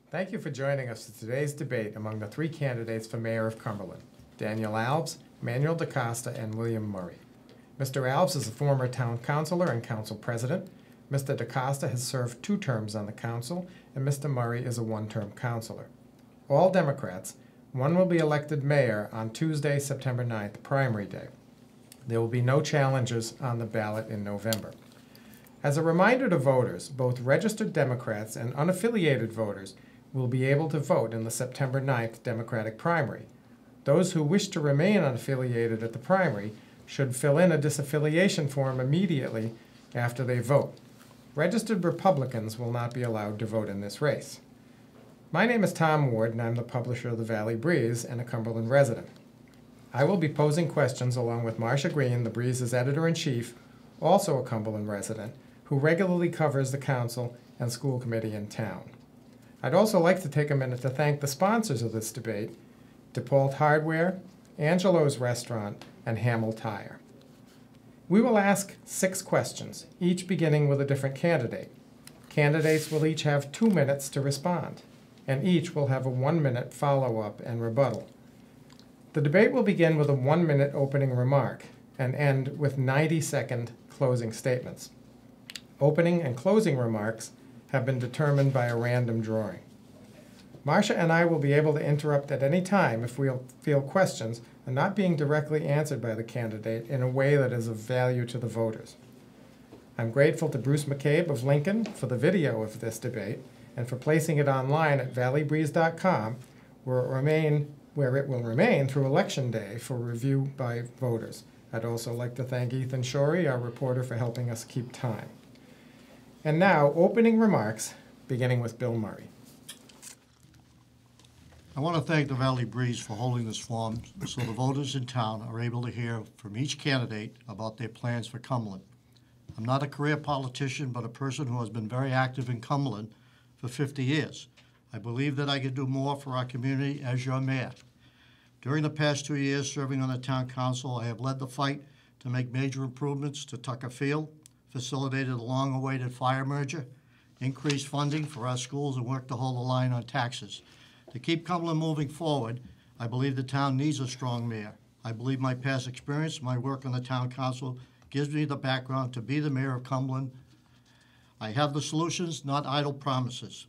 Thank you for joining us for today's debate among the three candidates for mayor of Cumberland, Daniel Alves, Manuel DaCosta, and William Murray. Mr. Alves is a former town councilor and council president. Mr. DaCosta has served 2 terms on the council, and Mr. Murray is a 1-term councilor. All Democrats. One will be elected mayor on Tuesday, September 9th, primary day. There will be no challengers on the ballot in November. As a reminder to voters, both registered Democrats and unaffiliated voters will be able to vote in the September 9th Democratic primary. Those who wish to remain unaffiliated at the primary should fill in a disaffiliation form immediately after they vote. Registered Republicans will not be allowed to vote in this race. My name is Tom Ward, and I'm the publisher of the Valley Breeze and a Cumberland resident. I will be posing questions along with Marcia Green, the Breeze's editor-in-chief, also a Cumberland resident, who regularly covers the council and school committee in town. I'd also like to take a minute to thank the sponsors of this debate, DePault Hardware, Angelo's Restaurant, and Hamel Tire. We will ask 6 questions, each beginning with a different candidate. Candidates will each have 2 minutes to respond, and each will have a 1-minute follow-up and rebuttal. The debate will begin with a 1-minute opening remark and end with 90-second closing statements. Opening and closing remarks have been determined by a random drawing. Marcia and I will be able to interrupt at any time if we feel questions are not being directly answered by the candidate in a way that is of value to the voters. I'm grateful to Bruce McCabe of Lincoln for the video of this debate and for placing it online at valleybreeze.com, where it will remain through Election Day for review by voters. I'd also like to thank Ethan Shorey, our reporter, for helping us keep time. And now, opening remarks, beginning with Bill Murray. I want to thank the Valley Breeze for holding this forum so the voters in town are able to hear from each candidate about their plans for Cumberland. I'm not a career politician, but a person who has been very active in Cumberland for 50 years. I believe that I can do more for our community as your mayor. During the past 2 years serving on the town council, I have led the fight to make major improvements to Tucker Field, facilitated a long-awaited fire merger, increased funding for our schools, and worked to hold the line on taxes. To keep Cumberland moving forward, I believe the town needs a strong mayor. I believe my past experience, my work on the town council, gives me the background to be the mayor of Cumberland. I have the solutions, not idle promises.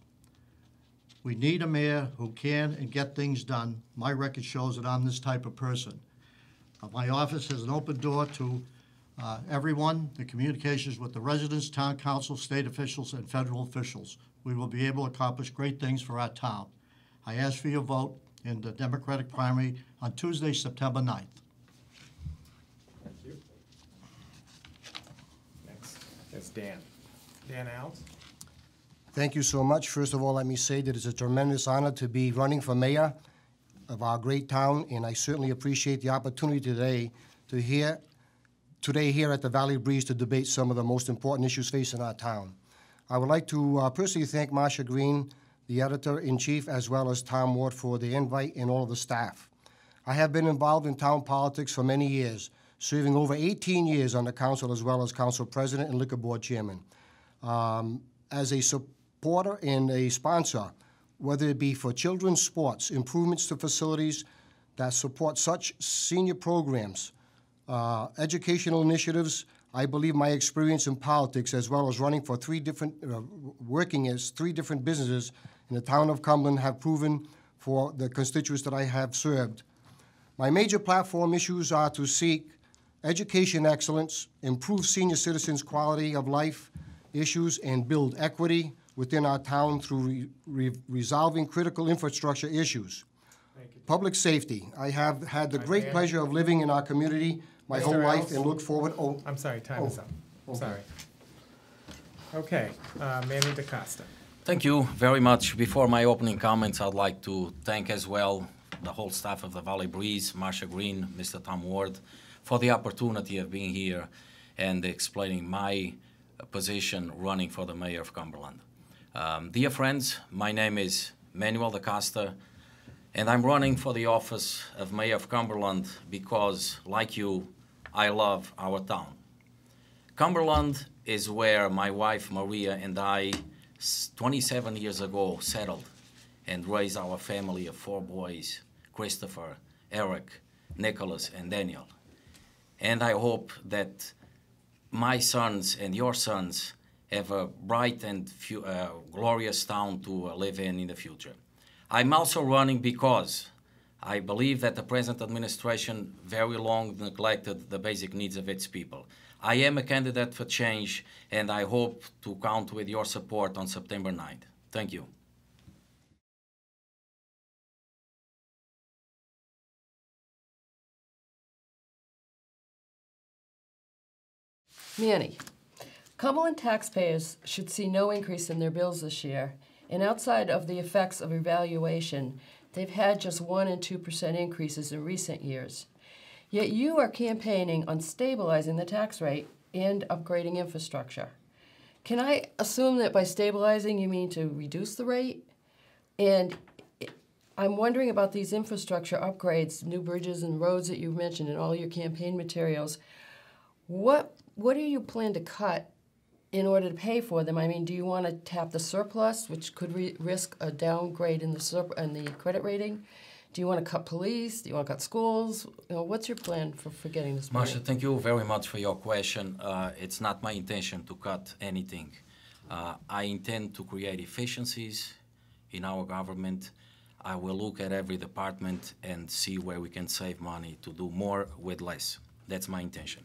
We need a mayor who can and get things done. My record shows that I'm this type of person. My office has an open door to everyone, the communications with the residents, town council, state officials, and federal officials. We will be able to accomplish great things for our town. I ask for your vote in the Democratic primary on Tuesday, September 9th. Thank you. Next is Dan. Dan Alves. Thank you so much. First of all, let me say that it's a tremendous honor to be running for mayor of our great town, and I certainly appreciate the opportunity today here at the Valley Breeze to debate some of the most important issues facing our town. I would like to personally thank Marcia Green, the editor-in-chief, as well as Tom Ward for the invite and all of the staff. I have been involved in town politics for many years, serving over 18 years on the council as well as council president and liquor board chairman. As a supporter and a sponsor, whether it be for children's sports, improvements to facilities that support such senior programs, educational initiatives, I believe my experience in politics as well as running for working as 3 different businesses in the town of Cumberland have proven for the constituents that I have served. My major platform issues are to seek education excellence, improve senior citizens' quality of life issues, and build equity within our town through resolving critical infrastructure issues. Public safety. I have had the great pleasure of living in our community my whole life and look forward. I'm sorry, time is up. Okay. Sorry. Okay, Manny DaCosta. Thank you very much. Before my opening comments, I'd like to thank as well the whole staff of the Valley Breeze, Marcia Green, Mr. Tom Ward, for the opportunity of being here and explaining my position running for the mayor of Cumberland. Dear friends, my name is Manuel DaCosta, and I'm running for the office of mayor of Cumberland because, like you, I love our town. Cumberland is where my wife Maria and I 27 years ago settled, and raise our family of 4 boys, Christopher, Eric, Nicholas, and Daniel. And I hope that my sons and your sons have a bright and glorious town to live in the future. I'm also running because I believe that the present administration very long neglected the basic needs of its people. I am a candidate for change, and I hope to count with your support on September 9th. Thank you. Manny, Cumberland taxpayers should see no increase in their bills this year, and outside of the effects of evaluation, they've had just 1% and 2% increases in recent years. Yet you are campaigning on stabilizing the tax rate and upgrading infrastructure. Can I assume that by stabilizing you mean to reduce the rate? And I'm wondering about these infrastructure upgrades, new bridges and roads that you've mentioned in all your campaign materials. What do you plan to cut in order to pay for them? I mean, do you want to tap the surplus, which could risk a downgrade in the credit rating? Do you want to cut police? Do you want to cut schools? You know, what's your plan for getting this money? Marcia, thank you very much for your question. It's not my intention to cut anything. I intend to create efficiencies in our government. I will look at every department and see where we can save money to do more with less. That's my intention.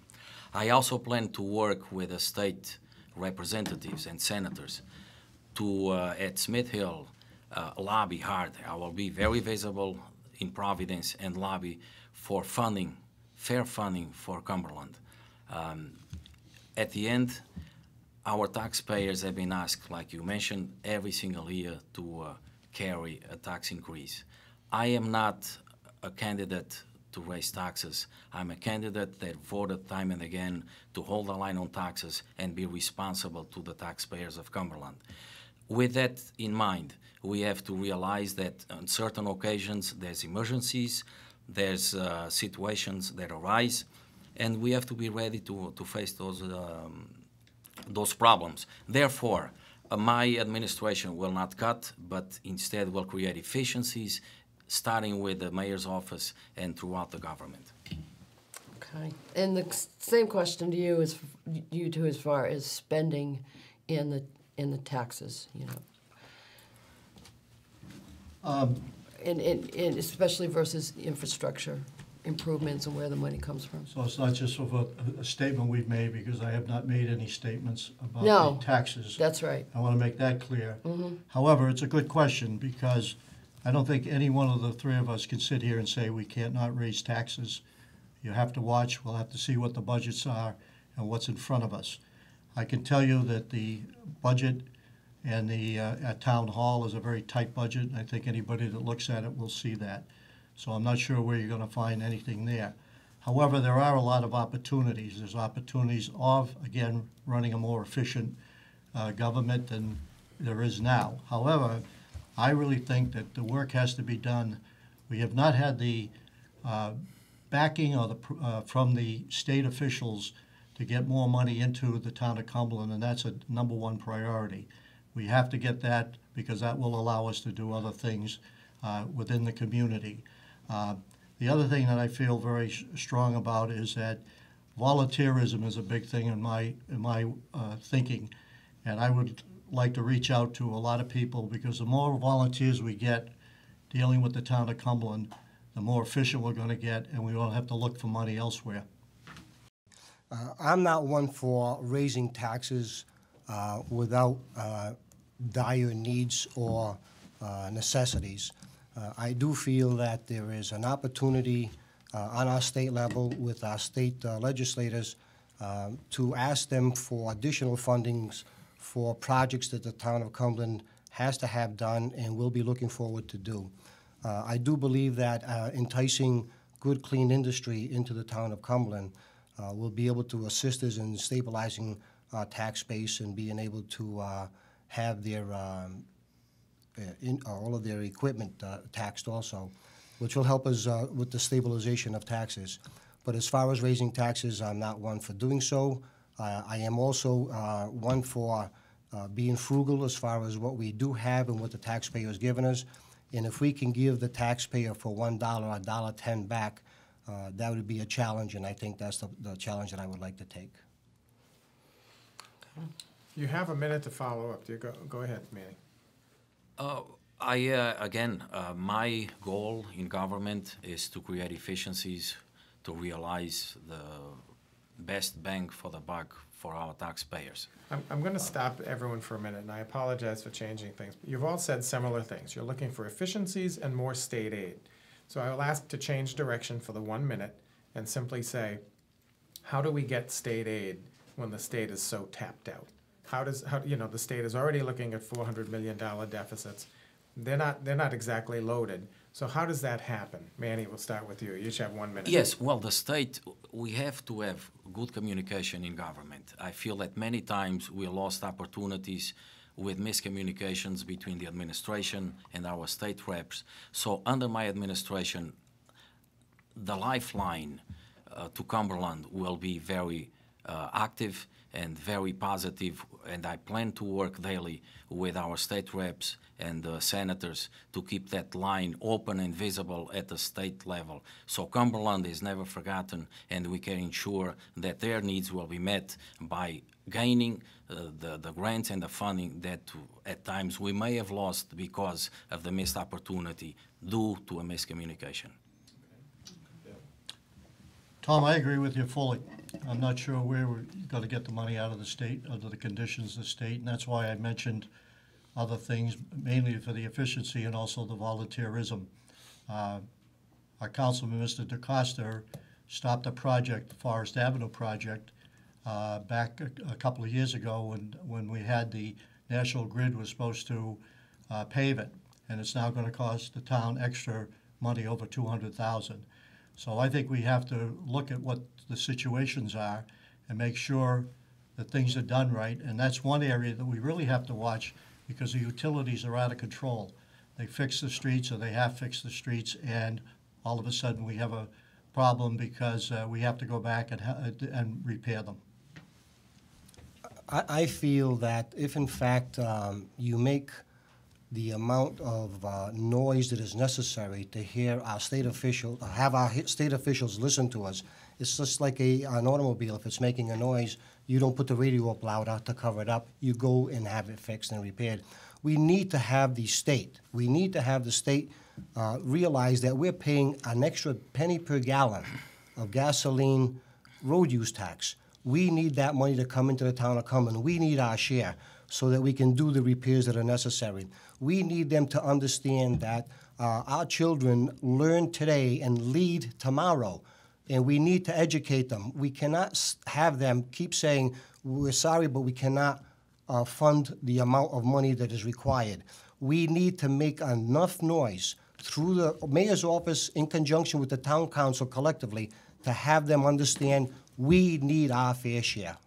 I also plan to work with the state representatives and senators to, at Smith Hill, lobby hard. I will be very visible in Providence and lobby for funding, fair funding for Cumberland. At the end, our taxpayers have been asked, like you mentioned, every single year to carry a tax increase. I am not a candidate to raise taxes. I'm a candidate that voted time and again to hold the line on taxes and be responsible to the taxpayers of Cumberland. With that in mind, we have to realize that on certain occasions there's emergencies, there's situations that arise, and we have to be ready to face those problems. Therefore, my administration will not cut, but instead will create efficiencies, starting with the mayor's office and throughout the government. Okay. And the same question to you too, as far as spending in the taxes, you know. And especially versus infrastructure improvements and where the money comes from. So it's not just of a statement we've made, because I have not made any statements about No, the taxes. That's right. I want to make that clear. Mm-hmm. However, it's a good question, because I don't think any one of the three of us can sit here and say we can't not raise taxes. You have to watch. We'll have to see what the budgets are and what's in front of us. I can tell you that the budget and the at Town Hall is a very tight budget. I think anybody that looks at it will see that. So I'm not sure where you're going to find anything there. However, there are a lot of opportunities. There's opportunities of, again, running a more efficient government than there is now. However, I really think that the work has to be done. We have not had the backing or from the state officials to get more money into the town of Cumberland, and that's a #1 priority. We have to get that, because that will allow us to do other things within the community. The other thing that I feel very strong about is that volunteerism is a big thing in my thinking, and I would like to reach out to a lot of people, because the more volunteers we get dealing with the town of Cumberland, the more efficient we're going to get, and we won't have to look for money elsewhere. I'm not one for raising taxes without dire needs or necessities. I do feel that there is an opportunity on our state level with our state legislators to ask them for additional fundings for projects that the town of Cumberland has to have done and will be looking forward to do. I do believe that enticing good, clean industry into the town of Cumberland will be able to assist us in stabilizing our tax base and being able to have their all of their equipment taxed also, which will help us with the stabilization of taxes. But as far as raising taxes, I'm not one for doing so. I am also one for being frugal as far as what we do have and what the taxpayer has given us. And if we can give the taxpayer for $1, $1.10 back, that would be a challenge, and I think that's the challenge that I would like to take. You have a minute to follow up. Go ahead, Manny. My goal in government is to create efficiencies, to realize the best bang for the buck for our taxpayers. I'm going to stop everyone for a minute, and I apologize for changing things. You've all said similar things. You're looking for efficiencies and more state aid. So I will ask to change direction for the 1 minute and simply say, how do we get state aid when the state is so tapped out? The state is already looking at $400 million deficits. They're not exactly loaded. So how does that happen? Manny, we'll start with you. You should have 1 minute. Yes, well, the state, we have to have good communication in government. I feel that many times we lost opportunities with miscommunications between the administration and our state reps. So under my administration, the lifeline to Cumberland will be very active and very positive, and I plan to work daily with our state reps and senators to keep that line open and visible at the state level. So Cumberland is never forgotten, and we can ensure that their needs will be met by gaining the grants and the funding that at times we may have lost because of the missed opportunity due to a miscommunication. Tom, I agree with you fully. I'm not sure where we're going to get the money out of the state under the conditions of the state, and that's why I mentioned other things, mainly for the efficiency and also the volunteerism. Our councilman, Mr. DeCosta, stopped a project, the Forest Avenue project, back a couple of years ago when we had the National Grid was supposed to pave it, and it's now going to cost the town extra money, over $200,000. So I think we have to look at what the situations are and make sure that things are done right. And that's one area that we really have to watch because the utilities are out of control. They fix the streets, or they have fixed the streets, and all of a sudden we have a problem because we have to go back and repair them. I feel that if in fact you make the amount of noise that is necessary to hear our state officials, have our state officials listen to us. It's just like an automobile. If it's making a noise, you don't put the radio up louder to cover it up. You go and have it fixed and repaired. We need to have the state. We need to have the state realize that we're paying an extra penny per gallon of gasoline road use tax. We need that money to come into the town of Cumberland. We need our share so that we can do the repairs that are necessary. We need them to understand that our children learn today and lead tomorrow, and we need to educate them. We cannot have them keep saying, we're sorry, but we cannot fund the amount of money that is required. We need to make enough noise through the mayor's office in conjunction with the town council collectively to have them understand we need our fair share.